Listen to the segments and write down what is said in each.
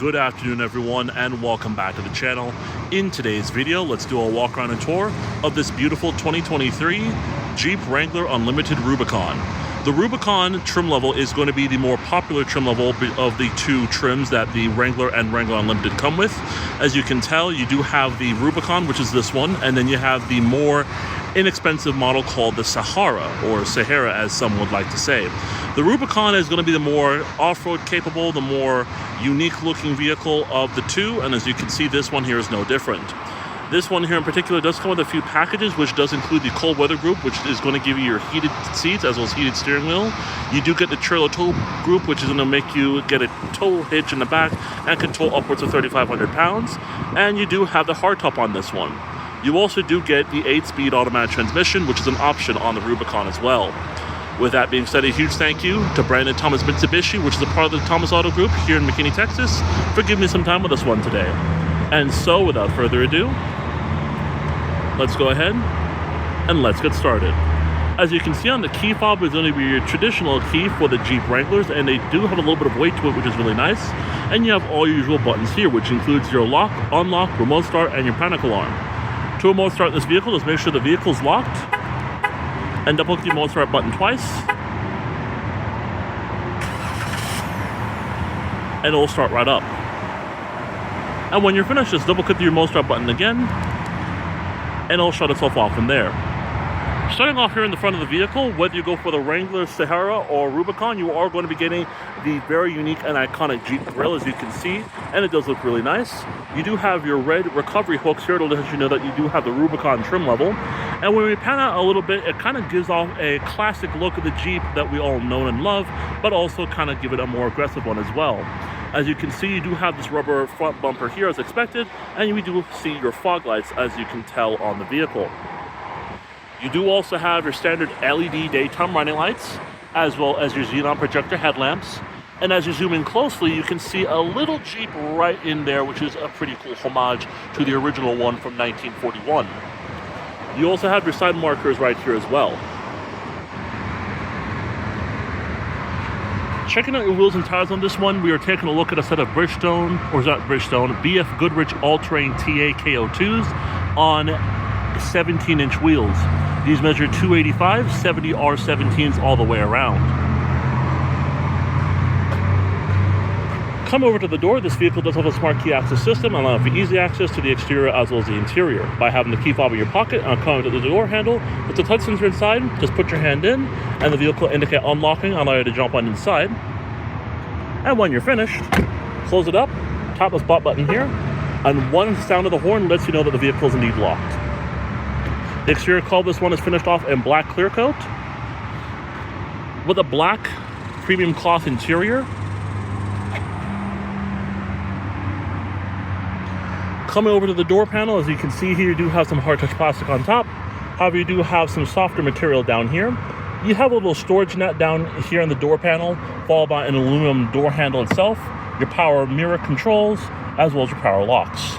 Good afternoon everyone, and welcome back to the channel. In today's video, let's do a walk around and tour of this beautiful 2023 Jeep Wrangler Unlimited Rubicon. The Rubicon trim level is going to be the more popular trim level of the two trims that the Wrangler and Wrangler Unlimited come with. As you can tell, you do have the Rubicon, which is this one, and then you have the more inexpensive model called the Sahara, or Sahara as some would like to say. The Rubicon is going to be the more off-road capable, the more unique looking vehicle of the two, and as you can see, this one here is no different. This one here in particular does come with a few packages, which does include the cold weather group, which is going to give you your heated seats as well as heated steering wheel. You do get the trailer tow group, which is going to make you get a tow hitch in the back and can tow upwards of 3,500 pounds. And you do have the hardtop on this one. You also do get the 8-speed automatic transmission, which is an option on the Rubicon as well. With that being said, a huge thank you to Brandon Thomas Mitsubishi, which is a part of the Thomas Auto Group here in McKinney, Texas, for giving me some time with this one today. And so, without further ado, let's go ahead and let's get started. As you can see on the key fob is going to be your traditional key for the Jeep Wranglers, and they do have a little bit of weight to it, which is really nice. And you have all your usual buttons here, which includes your lock, unlock, remote start, and your panic alarm. To remote start this vehicle, just make sure the vehicle's locked and double click the remote start button twice, and it'll start right up. And when you're finished, just double click the remote start button again, and it'll shut itself off from there. Starting off here in the front of the vehicle, whether you go for the Wrangler Sahara or Rubicon, you are going to be getting the very unique and iconic Jeep grille, as you can see, and it does look really nice. You do have your red recovery hooks here to let you know that you do have the Rubicon trim level. And when we pan out a little bit, it kind of gives off a classic look of the Jeep that we all know and love, but also kind of give it a more aggressive one as well. As you can see, you do have this rubber front bumper here as expected, and we do see your fog lights, as you can tell on the vehicle. You do also have your standard LED daytime running lights, as well as your xenon projector headlamps. And as you zoom in closely, you can see a little Jeep right in there, which is a pretty cool homage to the original one from 1941. You also have your side markers right here as well. Checking out your wheels and tires on this one, we are taking a look at a set of BF Goodrich All-Terrain TA KO2s on 17-inch wheels. These measure 285, 70 R17s all the way around. Come over to the door. This vehicle does have a smart key access system, allowing for easy access to the exterior as well as the interior. By having the key fob in your pocket and coming to the door handle, with the touch sensor inside, just put your hand in, and the vehicle will indicate unlocking, allow you to jump on inside. And when you're finished, close it up, tap the spot button here, and one sound of the horn lets you know that the vehicle is indeed locked. The exterior color of this one is finished off in Black Clearcoat with a black premium cloth interior. Coming over to the door panel, as you can see here, you do have some hard touch plastic on top. However, you do have some softer material down here. You have a little storage net down here in the door panel, followed by an aluminum door handle itself, your power mirror controls, as well as your power locks.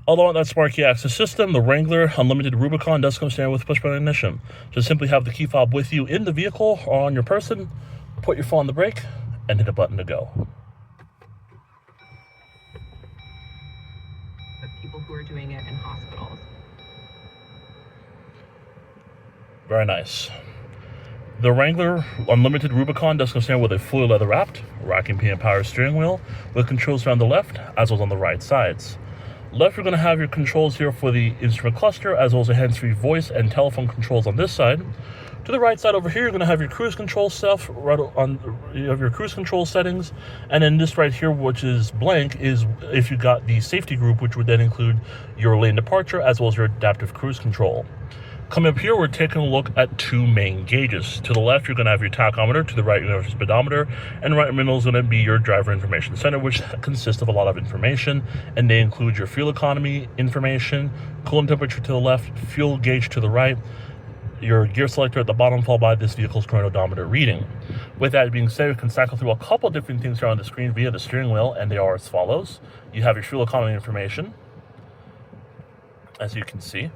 Although on that smart key access system, the Wrangler Unlimited Rubicon does come standard with push-button ignition. Just simply have the key fob with you in the vehicle or on your person, put your foot on the brake, and hit a button to go. But people who are doing it in hospitals. Very nice. The Wrangler Unlimited Rubicon does come standard with a fully leather-wrapped, racking pinion power steering wheel with controls around the left as well as on the right sides. Left, you're going to have your controls here for the instrument cluster, as well as a hands-free voice and telephone controls on this side. To the right side over here, you're going to have your cruise control stuff. Right on, you have your cruise control settings, and then this right here, which is blank, is if you got the safety group, which would then include your lane departure as well as your adaptive cruise control. Coming up here, we're taking a look at two main gauges. To the left, you're going to have your tachometer. To the right, you're going to have your speedometer. And right in the middle is going to be your driver information center, which consists of a lot of information. And they include your fuel economy information, coolant temperature to the left, fuel gauge to the right, your gear selector at the bottom, followed by this vehicle's current odometer reading. With that being said, we can cycle through a couple different things here on the screen via the steering wheel, and they are as follows. You have your fuel economy information, as you can see.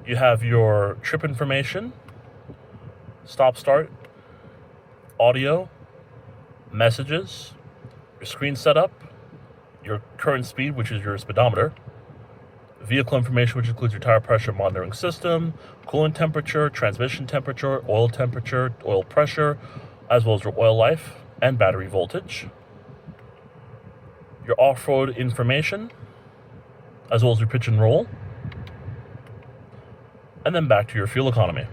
You have your trip information, stop start, audio, messages, your screen setup, your current speed, which is your speedometer, vehicle information, which includes your tire pressure monitoring system, coolant temperature, transmission temperature, oil pressure, as well as your oil life and battery voltage, your off-road information, as well as your pitch and roll, and then back to your fuel economy.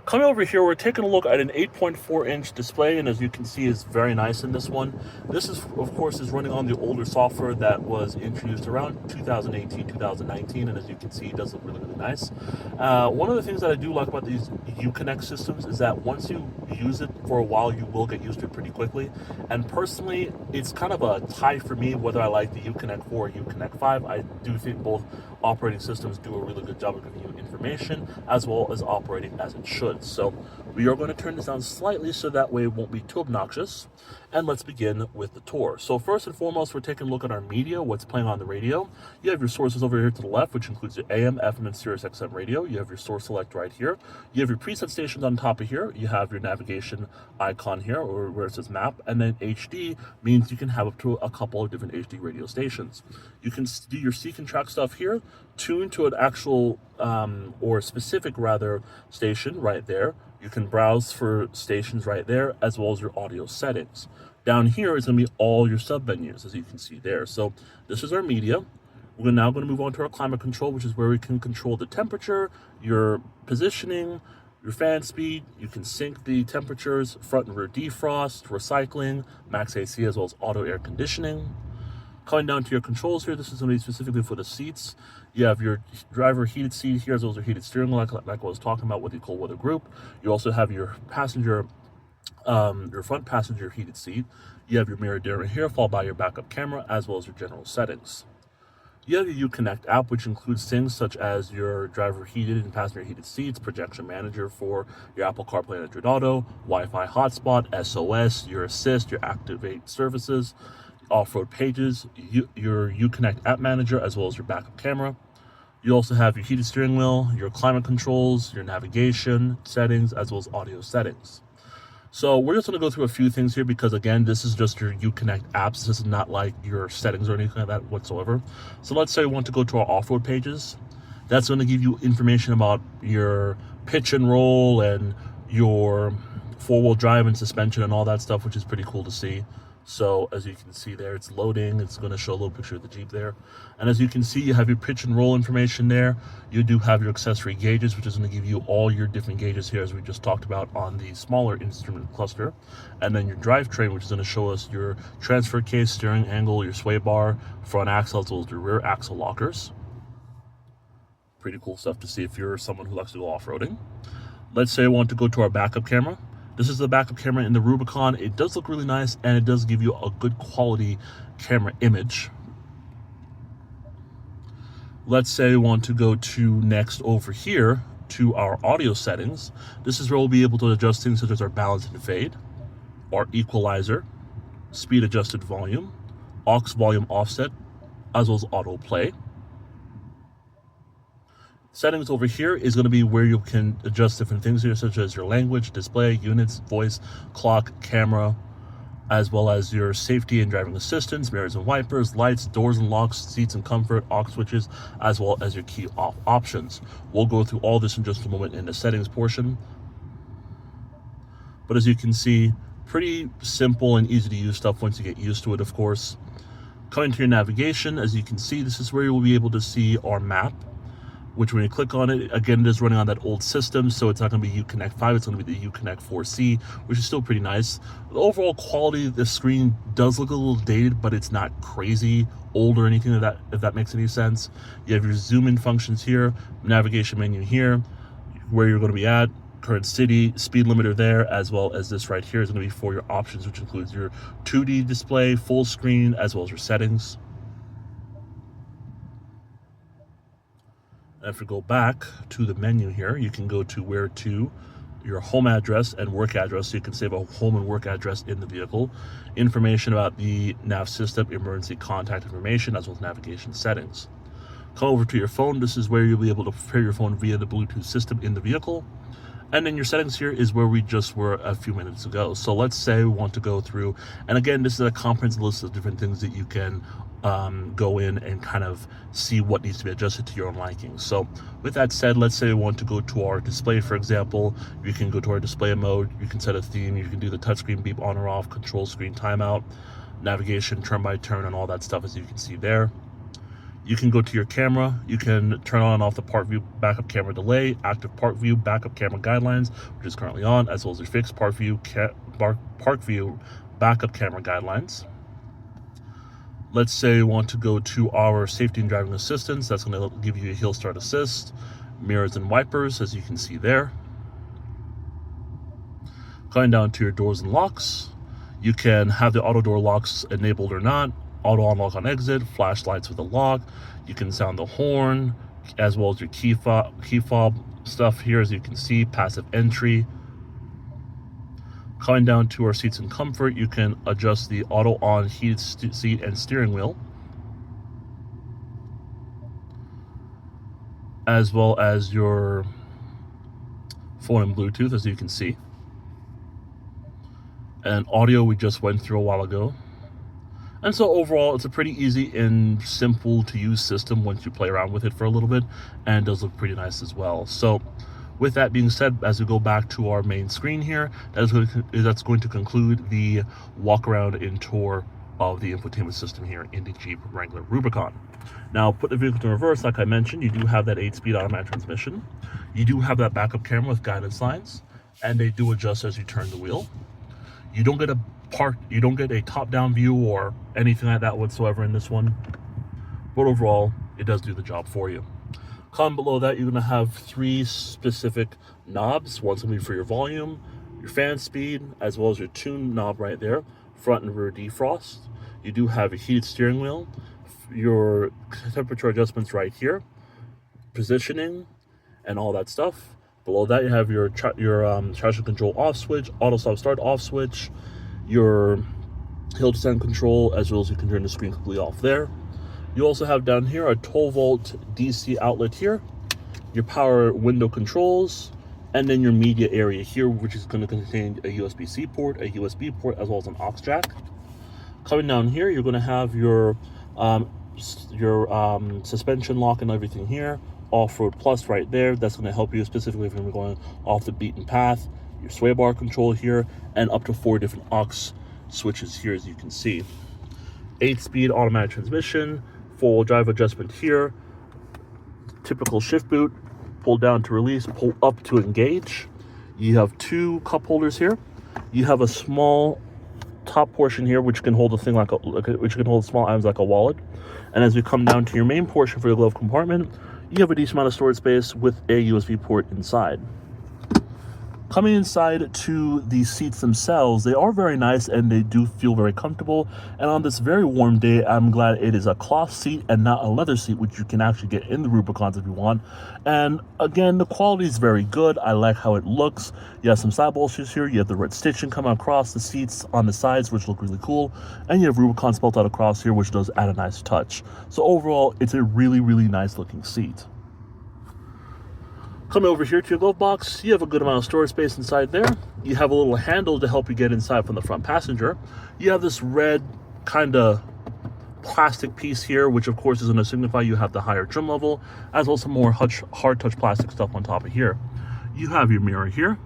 Coming over here, we're taking a look at an 8.4-inch display, and as you can see, is very nice in this one. This is, of course, is running on the older software that was introduced around 2018, 2019, and as you can see, it does look really, really nice. One of the things that I do like about these Uconnect systems is that once you use it for a while, you will get used to it pretty quickly. And personally, it's kind of a tie for me whether I like the Uconnect 4 or Uconnect 5. I do think both operating systems do a really good job of giving you information as well as operating as it should. So we are going to turn this down slightly so that way it won't be too obnoxious. And let's begin with the tour. So first and foremost, we're taking a look at our media, what's playing on the radio. You have your sources over here to the left, which includes your AM, FM, and Sirius XM radio. You have your source select right here. You have your preset stations on top of here. You have your navigation icon here, or where it says map. And then HD means you can have up to a couple of different HD radio stations. You can do your seek and track stuff here, tune to an actual or specific rather station right there. You can browse for stations right there, as well as your audio settings. Down here is going to be all your sub menus, as you can see there. So this is our media. We're now going to move on to our climate control, which is where we can control the temperature, your positioning, your fan speed. You can sync the temperatures, front and rear defrost, recycling, max AC, as well as auto air conditioning. Coming down to your controls here, this is going to be specifically for the seats. You have your driver heated seat here, as well as your heated steering wheel, like I was talking about with the cold weather group. You also have your passenger, your front passenger heated seat. You have your mirror dimmer here, followed by your backup camera, as well as your general settings. You have your Uconnect app, which includes things such as your driver heated and passenger heated seats, projection manager for your Apple CarPlay and Android Auto, Wi-Fi hotspot, SOS, your assist, your activate services, off-road pages, your Uconnect app manager, as well as your backup camera. You also have your heated steering wheel, your climate controls, your navigation settings, as well as audio settings. So we're just going to go through a few things here because, again, this is just your Uconnect apps. This is not like your settings or anything like that whatsoever. So let's say we want to go to our off-road pages. That's going to give you information about your pitch and roll and your four-wheel drive and suspension and all that stuff, which is pretty cool to see. So as you can see there, it's loading. It's going to show a little picture of the Jeep there. And as you can see, you have your pitch and roll information there. You do have your accessory gauges, which is going to give you all your different gauges here, as we just talked about on the smaller instrument cluster. And then your drivetrain, which is going to show us your transfer case, steering angle, your sway bar, front axle, as well as your rear axle lockers. Pretty cool stuff to see if you're someone who likes to go off-roading. Let's say I want to go to our backup camera. This is the backup camera in the Rubicon. It does look really nice, and it does give you a good quality camera image. Let's say we want to go to next over here to our audio settings. This is where we'll be able to adjust things such as our balance and fade, our equalizer, speed adjusted volume, aux volume offset, as well as auto play. Settings over here is going to be where you can adjust different things here, such as your language, display, units, voice, clock, camera, as well as your safety and driving assistance, mirrors and wipers, lights, doors and locks, seats and comfort, aux switches, as well as your key off options. We'll go through all this in just a moment in the settings portion. But as you can see, pretty simple and easy to use stuff once you get used to it, of course. Coming to your navigation, as you can see, this is where you will be able to see our map, which when you click on it, again, it is running on that old system, so it's not going to be Uconnect 5, it's going to be the Uconnect 4C, which is still pretty nice. The overall quality of the screen does look a little dated, but it's not crazy old or anything like that, if that makes any sense. You have your zoom in functions here, navigation menu here, where you're going to be at, current city, speed limiter there, as well as this right here is going to be for your options, which includes your 2D display, full screen, as well as your settings. And if you go back to the menu here, you can go to where to your home address and work address, so you can save a home and work address in the vehicle. Information about the nav system, emergency contact information, as well as navigation settings. Come over to your phone. This is where you'll be able to pair your phone via the Bluetooth system in the vehicle. And then your settings here is where we just were a few minutes ago. So let's say we want to go through, and again, this is a comprehensive list of different things that you can go in and kind of see what needs to be adjusted to your own liking. So with that said, let's say we want to go to our display, for example. You can go to our display mode, you can set a theme, you can do the touchscreen beep on or off, control screen timeout, navigation, turn by turn, and all that stuff, as you can see there. You can go to your camera, you can turn on and off the park view backup camera delay, active park view backup camera guidelines, which is currently on, as well as your fixed park view backup camera guidelines. Let's say you want to go to our safety and driving assistance. That's going to give you a hill start assist, mirrors and wipers, as you can see there. Going down to your doors and locks, you can have the auto door locks enabled or not, auto unlock on exit, flashlights with a lock. You can sound the horn, as well as your key fob stuff here, as you can see, passive entry. Coming down to our seats and comfort, you can adjust the auto on heated seat and steering wheel, as well as your phone and Bluetooth, as you can see. And audio we just went through a while ago. And so overall, it's a pretty easy and simple to use system once you play around with it for a little bit, and it does look pretty nice as well. So with that being said, as we go back to our main screen here, that's going to conclude the walk around and tour of the infotainment system here in the Jeep Wrangler Rubicon. Now, put the vehicle to reverse. Like I mentioned, you do have that 8-speed automatic transmission. You do have that backup camera with guidance lines, and they do adjust as you turn the wheel. You don't get a top-down view or anything like that whatsoever in this one, but overall, it does do the job for you. Comment below that. You're going to have 3 specific knobs. One's going to be for your volume, your fan speed, as well as your tune knob right there, front and rear defrost. You do have a heated steering wheel, your temperature adjustments right here, positioning, and all that stuff. Below that, you have your traction control off switch, auto stop start off switch, your hill descent control, as well as you can turn the screen completely off there. You also have down here a 12-volt DC outlet here, your power window controls, and then your media area here, which is going to contain a USB-C port, a USB port, as well as an aux jack. Coming down here, you're going to have your suspension lock and everything here. Off-road plus right there. That's going to help you specifically if you're going off the beaten path. Your sway bar control here, and up to 4 different aux switches here, as you can see. 8-speed automatic transmission, 4-wheel drive adjustment here, typical shift boot, pull down to release, pull up to engage. You have 2 cup holders here. You have a small top portion here, which can hold a thing which can hold small items like a wallet. And as we come down to your main portion for your glove compartment, you have a decent amount of storage space with a USB port inside. Coming inside to the seats themselves, they are very nice and they do feel very comfortable. And on this very warm day, I'm glad it is a cloth seat and not a leather seat, which you can actually get in the Rubicons if you want. And again, the quality is very good. I like how it looks. You have some side bolsters here. You have the red stitching coming across the seats on the sides, which look really cool. And you have Rubicon spelled out across here, which does add a nice touch. So overall, it's a really, really nice looking seat. Coming over here to your glove box, you have a good amount of storage space inside there. You have a little handle to help you get inside from the front passenger. You have this red kind of plastic piece here, which of course is going to signify you have the higher trim level, as well as some more hard touch plastic stuff on top of here. You have your mirror here.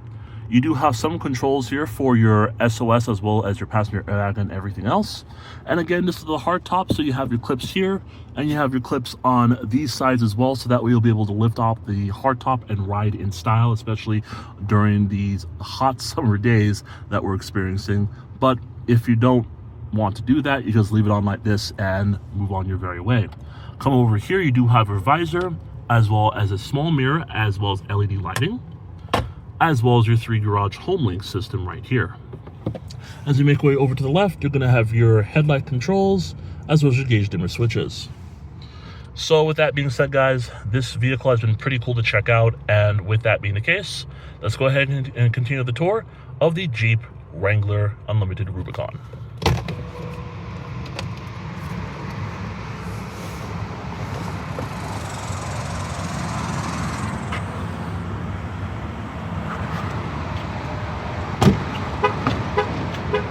You do have some controls here for your SOS as well as your passenger airbag and everything else. And again, this is the hard top, so you have your clips here and you have your clips on these sides as well, so that way you'll be able to lift off the hard top and ride in style, especially during these hot summer days that we're experiencing. But if you don't want to do that, you just leave it on like this and move on your very way. Come over here, you do have your visor as well as a small mirror as well as LED lighting, as well as your 3 garage home link system right here. As you make your way over to the left, you're going to have your headlight controls as well as your gauge dimmer switches. So with that being said, guys, this vehicle has been pretty cool to check out. And with that being the case, let's go ahead and continue the tour of the Jeep Wrangler Unlimited Rubicon.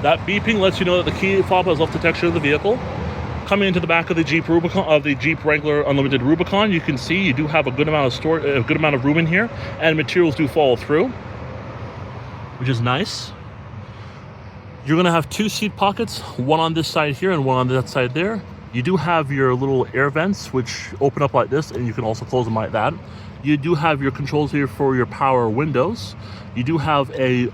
That beeping lets you know that the key fob has left detection of the vehicle. Coming into the back of the Jeep Rubicon, of the Jeep Wrangler Unlimited Rubicon, you can see you do have a good amount of room in here, and materials do follow through, which is nice. You're gonna have 2 seat pockets, one on this side here and one on that side there. You do have your little air vents, which open up like this, and you can also close them like that. You do have your controls here for your power windows. You do have a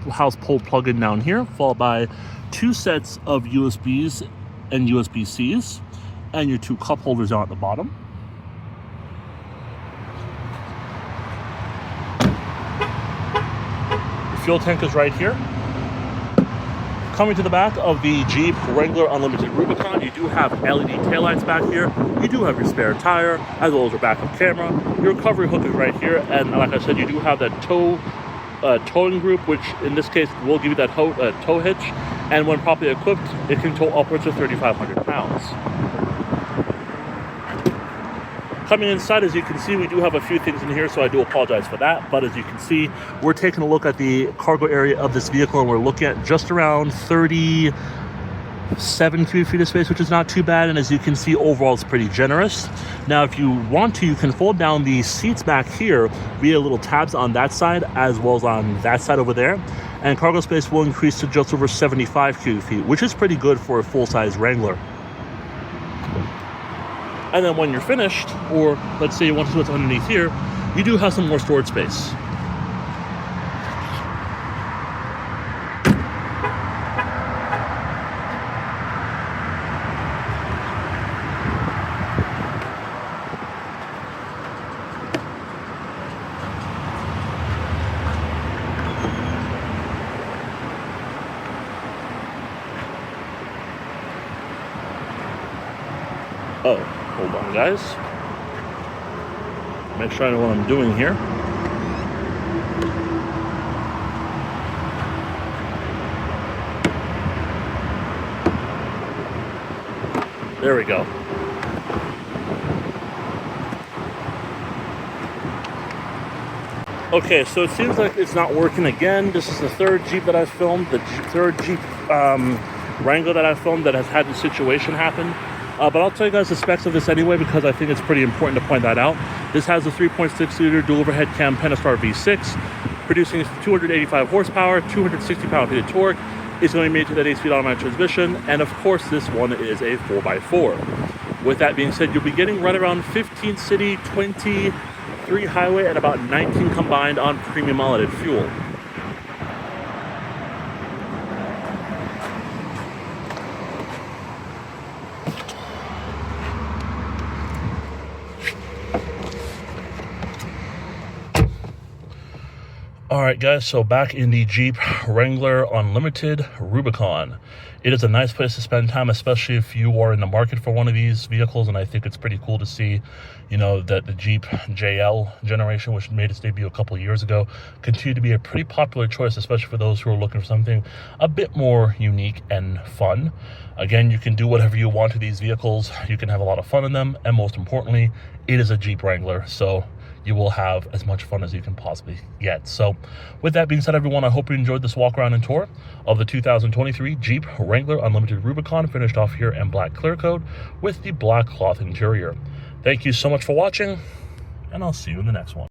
house pole plug-in down here, followed by 2 sets of USBs and USB-Cs, and your 2 cup holders down at the bottom. The fuel tank is right here. Coming to the back of the Jeep Wrangler Unlimited Rubicon, you do have LED taillights back here. You do have your spare tire, as well as your backup camera. Your recovery hook is right here, and like I said, you do have that towing group, which in this case will give you that tow hitch, and when properly equipped, it can tow upwards of 3,500 pounds. Coming inside, as you can see, we do have a few things in here, so I do apologize for that, but as you can see, we're taking a look at the cargo area of this vehicle, and we're looking at just around 37 cubic feet of space, which is not too bad, and as you can see, overall it's pretty generous. Now, if you want to, you can fold down the seats back here via little tabs on that side as well as on that side over there, and cargo space will increase to just over 75 cubic feet, which is pretty good for a full-size Wrangler. And then when you're finished, or let's say you want to see what's underneath here, you do have some more storage space. Oh, hold on, guys. Make sure I know what I'm doing here. There we go. Okay, so it seems like it's not working again. This is the 3rd Jeep that I've filmed, the 3rd Jeep Wrangler that I've filmed that has had this situation happen. But I'll tell you guys the specs of this anyway, because I think it's pretty important to point that out. This has a 3.6-liter dual overhead cam Pentastar V6, producing 285 horsepower, 260 pound-feet of torque. It's going to be made to that 8-speed automatic transmission, and of course, this one is a 4x4. With that being said, you'll be getting right around 15 city, 23 highway, and about 19 combined on premium unleaded fuel. Alright guys, so back in the Jeep Wrangler Unlimited Rubicon. It is a nice place to spend time, especially if you are in the market for one of these vehicles, and I think it's pretty cool to see, you know, that the Jeep JL generation, which made its debut a couple of years ago, continue to be a pretty popular choice, especially for those who are looking for something a bit more unique and fun. Again, you can do whatever you want to these vehicles. You can have a lot of fun in them, and most importantly, it is a Jeep Wrangler, so you will have as much fun as you can possibly get. So with that being said, everyone, I hope you enjoyed this walk around and tour of the 2023 Jeep Wrangler Unlimited Rubicon, finished off here in Black Clearcoat with the black cloth interior. Thank you so much for watching, and I'll see you in the next one.